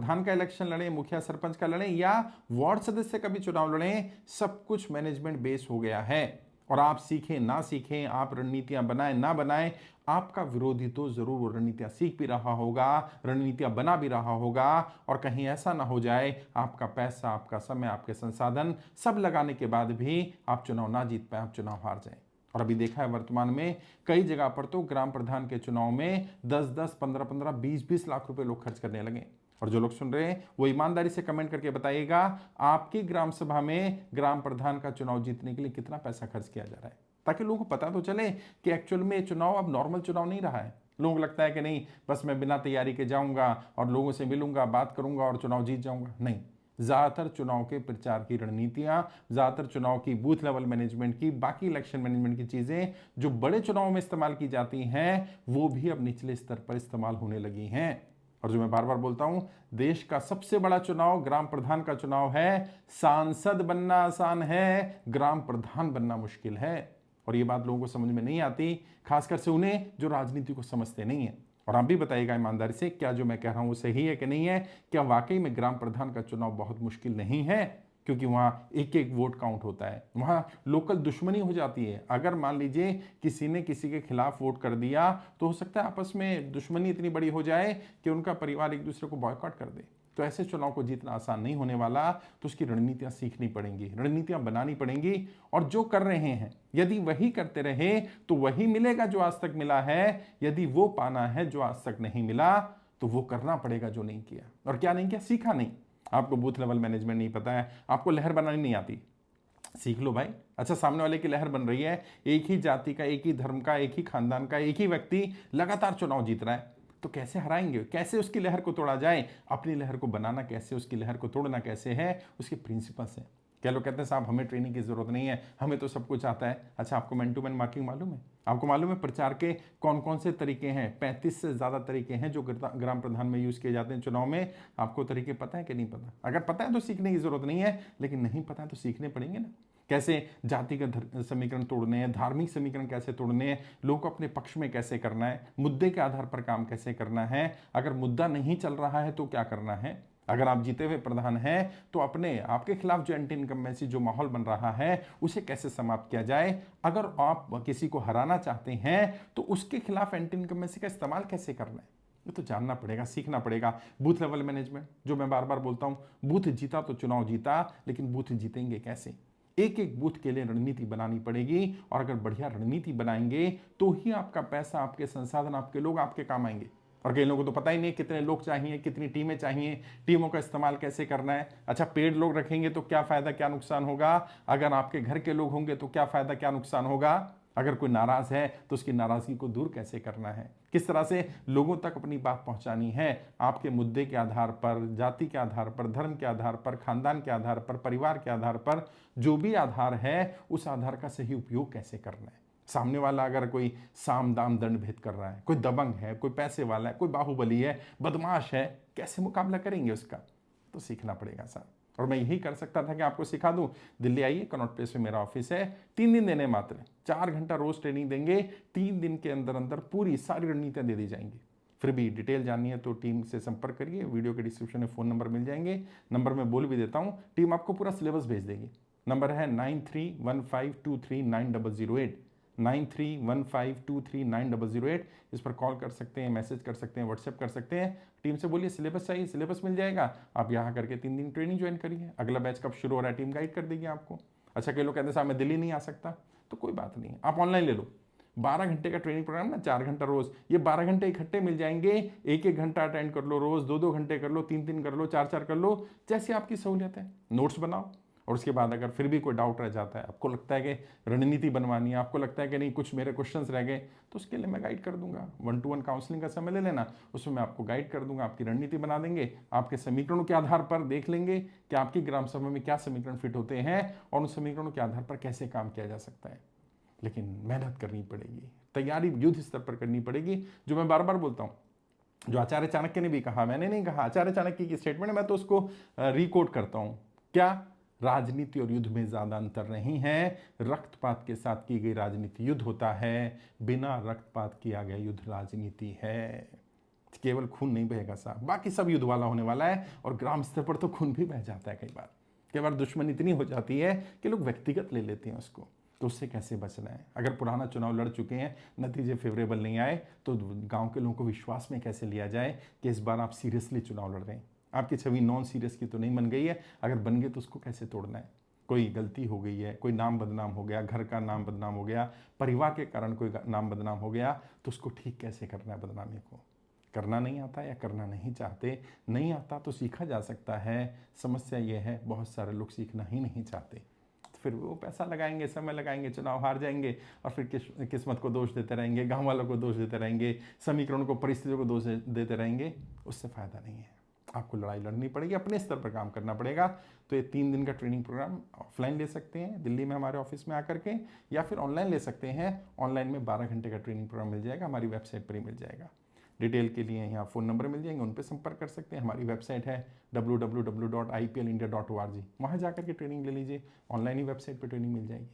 प्रधान का इलेक्शन लड़ें, मुखिया सरपंच का लड़ें या वार्ड सदस्य का भी चुनाव लड़ें, सब कुछ मैनेजमेंट बेस हो गया है। और आप सीखें ना सीखें, आप रणनीतियां बनाएं ना बनाएं, आपका विरोधी तो जरूर वो रणनीतियां सीख भी रहा होगा, रणनीतियां बना भी रहा होगा। और कहीं ऐसा ना हो जाए आपका पैसा, आपका समय, आपके संसाधन सब लगाने के बाद भी आप चुनाव ना जीत पाए, आप चुनाव हार जाएं। और अभी देखा है वर्तमान में कई जगह पर तो ग्राम प्रधान के चुनाव में 10-10, 15-15, 20-20 लाख रुपए लोग खर्च करने लगे। और जो लोग सुन रहे हैं वो ईमानदारी से कमेंट करके बताइएगा, आपकी ग्राम सभा में ग्राम प्रधान का चुनाव जीतने के लिए कितना पैसा खर्च किया जा रहा है, ताकि लोगों को पता तो चले कि एक्चुअल में चुनाव अब नॉर्मल चुनाव नहीं रहा है। लोगों को लगता है कि नहीं, बस मैं बिना तैयारी के जाऊंगा और लोगों से मिलूंगा, बात करूंगा और चुनाव जीत जाऊंगा। नहीं, ज्यादातर चुनाव के प्रचार की रणनीतियां, ज्यादातर चुनाव की बूथ लेवल मैनेजमेंट की, बाकी इलेक्शन मैनेजमेंट की चीजें जो बड़े चुनाव में इस्तेमाल की जाती हैं, वो भी अब निचले स्तर पर इस्तेमाल होने लगी हैं। और जो मैं बार बार बोलता हूं, देश का सबसे बड़ा चुनाव ग्राम प्रधान का चुनाव है। सांसद बनना आसान है, ग्राम प्रधान बनना मुश्किल है। और ये बात लोगों को समझ में नहीं आती, खासकर से उन्हें जो राजनीति को समझते नहीं है। और आप भी बताइएगा ईमानदारी से, क्या जो मैं कह रहा हूं वो सही है कि नहीं है? क्या वाकई में ग्राम प्रधान का चुनाव बहुत मुश्किल नहीं है? क्योंकि वहां एक एक वोट काउंट होता है, वहां लोकल दुश्मनी हो जाती है। अगर मान लीजिए किसी ने किसी के खिलाफ वोट कर दिया तो हो सकता है आपस में दुश्मनी इतनी बड़ी हो जाए कि उनका परिवार एक दूसरे को बॉयकॉट कर दे। तो ऐसे चुनाव को जीतना आसान नहीं होने वाला, तो उसकी रणनीतियां सीखनी पड़ेंगी, रणनीतियां बनानी पड़ेंगी। और जो कर रहे हैं यदि वही करते रहे तो वही मिलेगा जो आज तक मिला है। यदि वो पाना है जो आज तक नहीं मिला, तो वो करना पड़ेगा जो नहीं किया। और क्या नहीं किया? सीखा नहीं। आपको बूथ लेवल मैनेजमेंट नहीं पता है, आपको लहर बनानी नहीं आती, सीख लो भाई। अच्छा, सामने वाले की लहर बन रही है, एक ही जाति का, एक ही धर्म का, एक ही खानदान का एक ही व्यक्ति लगातार चुनाव जीत रहा है, तो कैसे हराएंगे? कैसे उसकी लहर को तोड़ा जाए? अपनी लहर को बनाना कैसे, उसकी लहर को तोड़ना कैसे है, उसके प्रिंसिपल्स हैं। क्या लोग कहते हैं साहब हमें ट्रेनिंग की जरूरत नहीं है, हमें तो सब कुछ आता है। अच्छा, आपको मैन टू मैन मार्किंग मालूम है? आपको मालूम है प्रचार के कौन कौन से तरीके हैं? 35 से ज्यादा तरीके हैं जो ग्राम प्रधान में यूज किए जाते हैं चुनाव में। आपको तरीके पता है कि नहीं पता? अगर पता है तो सीखने की जरूरत नहीं है, लेकिन नहीं पता है तो सीखने पड़ेंगे ना। कैसे जातिगत समीकरण तोड़ने हैं, धार्मिक समीकरण कैसे तोड़ने हैं, लोगों को अपने पक्ष में कैसे करना है, मुद्दे के आधार पर काम कैसे करना है, अगर मुद्दा नहीं चल रहा है तो क्या करना है। अगर आप जीते हुए प्रधान हैं तो अपने आपके खिलाफ जो एंटी इनकम्बेंसी जो माहौल बन रहा है उसे कैसे समाप्त किया जाए। अगर आप किसी को हराना चाहते हैं तो उसके खिलाफ एंटी इनकम्बेंसी का इस्तेमाल कैसे करना है, ये तो जानना पड़ेगा, सीखना पड़ेगा। बूथ लेवल मैनेजमेंट, जो मैं बार बार बोलता हूं, बूथ जीता तो चुनाव जीता, लेकिन बूथ जीतेंगे कैसे? एक एक बूथ के लिए रणनीति बनानी पड़ेगी। और अगर बढ़िया रणनीति बनाएंगे तो ही आपका पैसा, आपके संसाधन, आपके लोग आपके काम आएंगे। और कई लोगों को तो पता ही नहीं कितने लोग चाहिए, कितनी टीमें चाहिए, टीमों का इस्तेमाल कैसे करना है। अच्छा, पेड लोग रखेंगे तो क्या फायदा, क्या नुकसान होगा? अगर आपके घर के लोग होंगे तो क्या फायदा, क्या नुकसान होगा? अगर कोई नाराज है तो उसकी नाराजगी को दूर कैसे करना है, किस तरह से लोगों तक अपनी बात पहुंचानी है। आपके मुद्दे के आधार पर, जाति के आधार पर, धर्म के आधार पर, खानदान के आधार पर, परिवार के आधार पर, जो भी आधार है उस आधार का सही उपयोग कैसे करना है। सामने वाला अगर कोई साम दाम दंड भेद कर रहा है, कोई दबंग है, कोई पैसे वाला है, कोई बाहुबली है, बदमाश है, कैसे मुकाबला करेंगे उसका? तो सीखना पड़ेगा साहब। और मैं यही कर सकता था कि आपको सिखा दूं। दिल्ली आइए, कनॉट प्लेस में मेरा ऑफिस है, 3 दिन देने मात्र, 4 घंटा रोज ट्रेनिंग देंगे। 3 दिन के अंदर अंदर पूरी सारी रणनीतियां दे दी जाएंगी। फिर भी डिटेल जाननी है तो टीम से संपर्क करिए, वीडियो के डिस्क्रिप्शन में फ़ोन नंबर मिल जाएंगे। नंबर मैं बोल भी देता हूँ, टीम आपको पूरा सिलेबस भेज देगी। नंबर है 9315239008, 9315239008। इस पर कॉल कर सकते हैं, मैसेज कर सकते हैं, व्हाट्सएप कर सकते हैं। टीम से बोलिए सिलेबस चाहिए, सिलेबस मिल जाएगा। आप यहाँ करके 3 दिन ट्रेनिंग ज्वाइन करिए, अगला बैच कब शुरू हो रहा है टीम गाइड कर देगी आपको। अच्छा, कई लोग कहते हैं साहब मैं दिल्ली नहीं आ सकता, तो कोई बात नहीं, आप ऑनलाइन ले लो। 12 घंटे का ट्रेनिंग प्रोग्राम ना, 4 घंटा रोज, ये 12 घंटे इकट्ठे मिल जाएंगे। एक एक घंटा अटेंड कर लो रोज, 2-2 घंटे कर लो, 3-3 कर लो, 4-4 कर लो, जैसे आपकी सहूलियत है। नोट्स बनाओ। और उसके बाद अगर फिर भी कोई डाउट रह जाता है, आपको लगता है कि रणनीति बनवानी है, आपको लगता है कि नहीं कुछ मेरे क्वेश्चंस रह गए, तो उसके लिए मैं गाइड कर दूंगा। 1-to-1 काउंसलिंग का समय ले लेना, उसमें मैं आपको गाइड कर दूंगा, आपकी रणनीति बना देंगे। आपके समीकरणों के आधार पर देख लेंगे कि आपकी ग्राम सभा में क्या समीकरण फिट होते हैं और उन समीकरणों के आधार पर कैसे काम किया जा सकता है। लेकिन मेहनत करनी पड़ेगी, तैयारी युद्ध स्तर पर करनी पड़ेगी। जो मैं बार बार बोलता हूं, जो आचार्य चाणक्य ने भी कहा, मैंने नहीं कहा, आचार्य चाणक्य की स्टेटमेंट है, मैं तो उसको रिकोट करता हूं। क्या? राजनीति और युद्ध में ज्यादा अंतर नहीं है। रक्तपात के साथ की गई राजनीति युद्ध होता है, बिना रक्तपात किया गया युद्ध राजनीति है। केवल खून नहीं बहेगा साहब, बाकी सब युद्ध वाला होने वाला है। और ग्राम स्तर पर तो खून भी बह जाता है कई बार दुश्मनी इतनी हो जाती है कि लोग व्यक्तिगत ले लेते हैं उसको। तो उससे कैसे बचना है? अगर पुराना चुनाव लड़ चुके हैं, नतीजे फेवरेबल नहीं आए, तो गांव के लोगों को विश्वास में कैसे लिया जाए कि इस बार आप सीरियसली चुनाव लड़ रहे हैं? आपकी छवि नॉन सीरियस की तो नहीं बन गई है, अगर बन गई तो उसको कैसे तोड़ना है? कोई गलती हो गई है, कोई नाम बदनाम हो गया, घर का नाम बदनाम हो गया, परिवार के कारण कोई नाम बदनाम हो गया, तो उसको ठीक कैसे करना है? बदनामी को करना नहीं आता या करना नहीं चाहते, नहीं आता तो सीखा जा सकता है। समस्या ये है बहुत सारे लोग सीखना ही नहीं चाहते, तो फिर वो पैसा लगाएंगे, समय लगाएंगे, चुनाव हार जाएंगे और फिर किस्मत को दोष देते रहेंगे, गांव वालों को दोष देते रहेंगे, समीकरण को, परिस्थितियों को दोष देते रहेंगे। उससे फ़ायदा नहीं है। आपको लड़ाई लड़नी पड़ेगी, अपने स्तर पर काम करना पड़ेगा। तो ये 3 दिन का ट्रेनिंग प्रोग्राम ऑफलाइन ले सकते हैं दिल्ली में हमारे ऑफिस में आकर के, या फिर ऑनलाइन ले सकते हैं। ऑनलाइन में 12 घंटे का ट्रेनिंग प्रोग्राम मिल जाएगा, हमारी वेबसाइट पर ही मिल जाएगा। डिटेल के लिए यहाँ फ़ोन नंबर मिल जाएंगे, उन पर संपर्क कर सकते हैं। हमारी वेबसाइट है www.iplindia.org, वहाँ जाकर के ट्रेनिंग ले लीजिए। ऑनलाइन ही वेबसाइट पर ट्रेनिंग मिल जाएगी।